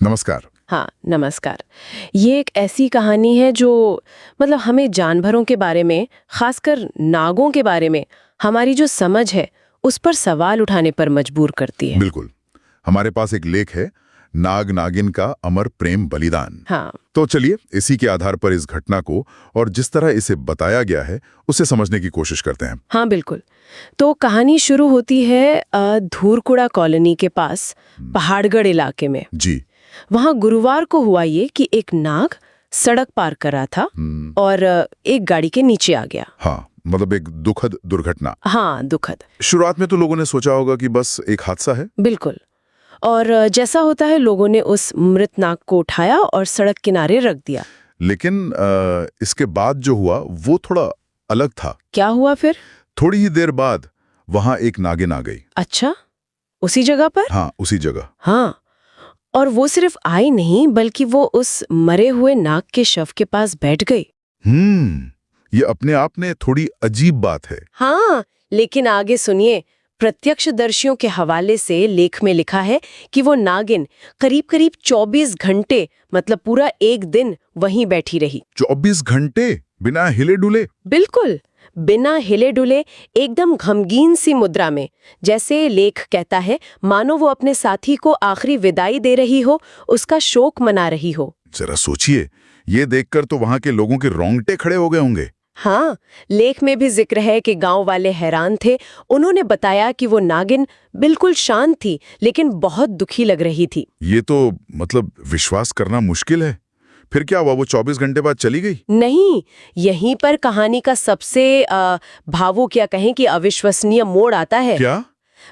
नमस्कार। हाँ, नमस्कार। ये एक ऐसी कहानी है जो हमें जानवरों के बारे में, खासकर नागों के बारे में हमारी जो समझ है उस पर सवाल उठाने पर मजबूर करती है। बिल्कुल। हमारे पास एक लेख है, नाग नागिन का अमर प्रेम बलिदान। हाँ, तो चलिए इसी के आधार पर इस घटना को और जिस तरह इसे बताया गया है उसे समझने की कोशिश करते हैं। हाँ बिल्कुल। तो कहानी शुरू होती है धूरकुड़ा कॉलोनी के पास पहाड़गढ़ इलाके में। जी। वहाँ गुरुवार को हुआ ये कि एक नाग सड़क पार कर रहा था और एक गाड़ी के नीचे आ गया। हाँ, मतलब एक दुखद दुर्घटना। हाँ, दुखद। शुरुआत में तो लोगों ने सोचा होगा कि बस एक हादसा है। बिल्कुल। और जैसा होता है, लोगों ने उस मृत नाग को उठाया और सड़क किनारे रख दिया। लेकिन इसके बाद जो हुआ वो थोड़ा अलग था। क्या हुआ फिर? थोड़ी ही देर बाद वहां एक नागिन आ गई। अच्छा, उसी जगह पर? हाँ, उसी जगह। हाँ, और वो सिर्फ आई नहीं बल्कि वो उस मरे हुए नाग के शव के पास बैठ गई। ये अपने आप में थोड़ी अजीब बात है। हाँ, लेकिन आगे सुनिए। प्रत्यक्षदर्शियों के हवाले से लेख में लिखा है कि वो नागिन करीब 24 घंटे, मतलब पूरा एक दिन वहीं बैठी रही। 24 घंटे बिना हिले डुले? बिल्कुल, बिना हिले डुले, एकदम गमगीन सी मुद्रा में। जैसे लेख कहता है, मानो वो अपने साथी को आखिरी विदाई दे रही हो, उसका शोक मना रही हो। जरा सोचिए, ये देखकर तो वहां के लोगों के रोंगटे खड़े हो गए होंगे। हाँ, लेख में भी जिक्र है कि गांव वाले हैरान थे। उन्होंने बताया कि वो नागिन बिल्कुल शांत थी, लेकिन बहुत दुखी लग रही थी। ये तो मतलब विश्वास करना मुश्किल है। फिर क्या हुआ? वो 24 घंटे बाद चली गई? नहीं, यहीं पर कहानी का सबसे भावुक या कहें कि अविश्वसनीय मोड़ आता है। क्या?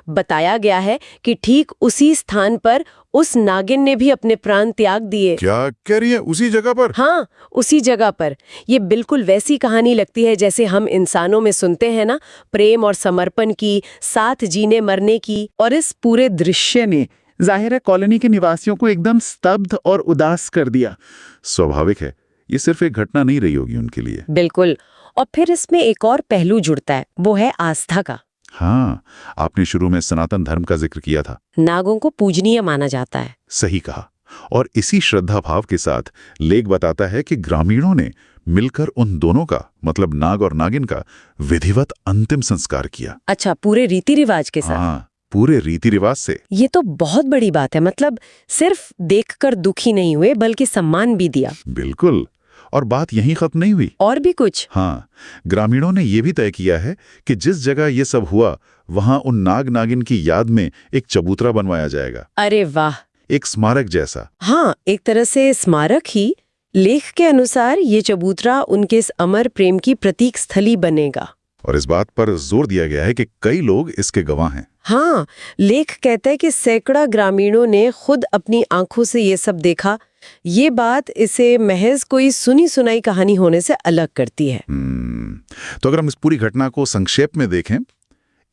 बताया गया है कि ठीक उसी स्थान पर उस नागिन ने भी अपने प्राण त्याग दिए। क्या कह रही है? उसी जगह पर? हाँ, उसी जगह पर। ये बिल्कुल वैसी कहानी लगती है जैसे हम इंसानों में सुनते हैं ना, प्रेम और समर्पण की, साथ जीने मरने की। और इस पूरे दृश्य ने जाहिर है कॉलोनी के निवासियों को एकदम स्तब्ध और उदास कर दिया। स्वाभाविक है, ये सिर्फ एक घटना नहीं रही होगी उनके लिए। बिल्कुल। और फिर इसमें एक और पहलू जुड़ता है, वो है आस्था का। हाँ, आपने शुरू में सनातन धर्म का जिक्र किया था। नागों को पूजनीय माना जाता है। सही कहा। और इसी श्रद्धा भाव के साथ लेख बताता है कि ग्रामीणों ने मिलकर उन दोनों का, मतलब नाग और नागिन का, विधिवत अंतिम संस्कार किया। अच्छा, पूरे रीति रिवाज के साथ? हाँ, पूरे रीति रिवाज से। ये तो बहुत बड़ी बात है। मतलब सिर्फ देखकर दुखी नहीं हुए बल्कि सम्मान भी दिया। बिल्कुल। और बात यहीं खत्म नहीं हुई। और भी कुछ? हाँ, ग्रामीणों ने यह भी तय किया है कि जिस जगह ये सब हुआ वहां उन नाग नागिन की याद में एक चबूतरा बनवाया जाएगा। अरे वाह! एक स्मारक जैसा। हाँ, एक तरह से स्मारक ही। लेख के अनुसार ये चबूतरा उनके इस अमर प्रेम की प्रतीक स्थली बनेगा। और इस बात पर जोर दिया गया है कि कई लोग इसके गवाह हैं। हाँ, लेख कहता है कि सैकड़ा ग्रामीणों ने खुद अपनी आंखों से ये सब देखा। ये बात इसे महज कोई सुनी सुनाई कहानी होने से अलग करती है। तो अगर हम इस पूरी घटना को संक्षेप में देखें,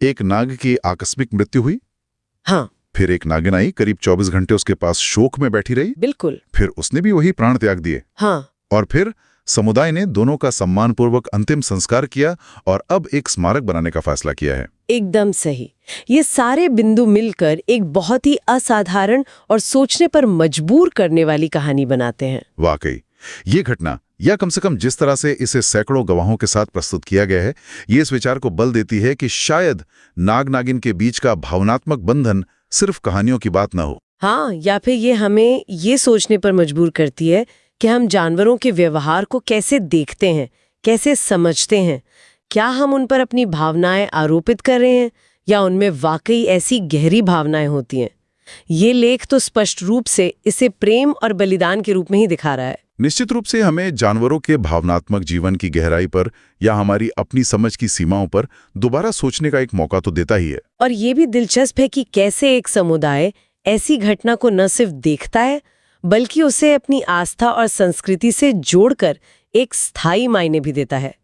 एक नाग की आकस्मिक मृत्यु हुई। हाँ, फिर एक नागिन आई, करीब 24 घंटे उसके पास शोक में बैठी रही। बिल्कुल। फिर उसने भी वही प्राण त्याग दिए। हाँ, और फिर समुदाय ने दोनों का सम्मानपूर्वक अंतिम संस्कार किया और अब एक स्मारक बनाने का फैसला किया है। एकदम सही। ये सारे बिंदु मिलकर एक बहुत ही असाधारण और सोचने पर मजबूर करने वाली कहानी बनाते हैं। वाकई, ये घटना, या कम से कम जिस तरह से इसे सैकड़ों गवाहों के साथ प्रस्तुत किया गया है, ये इस विचार को बल देती है कि शायद नाग नागिन के बीच का भावनात्मक बंधन सिर्फ कहानियों की बात न हो। हाँ, या फिर ये हमें ये सोचने पर मजबूर करती है कि हम जानवरों के व्यवहार को कैसे देखते हैं, कैसे समझते हैं। क्या हम उन पर अपनी भावनाएं आरोपित कर रहे हैं या उनमें वाकई ऐसी गहरी भावनाएं होती हैं? ये लेख तो स्पष्ट रूप से इसे प्रेम और बलिदान के रूप में ही दिखा रहा है। निश्चित रूप से हमें जानवरों के भावनात्मक जीवन की गहराई पर या हमारी अपनी समझ की सीमाओं पर दोबारा सोचने का एक मौका तो देता ही है। और ये भी दिलचस्प है कि कैसे एक समुदाय ऐसी घटना को न सिर्फ देखता है बल्कि उसे अपनी आस्था और संस्कृति से जोड़कर एक स्थायी मायने भी देता है।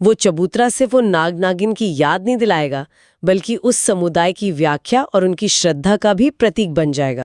वो चबूतरा सिर्फ वो नाग नागिन की याद नहीं दिलाएगा बल्कि उस समुदाय की व्याख्या और उनकी श्रद्धा का भी प्रतीक बन जाएगा।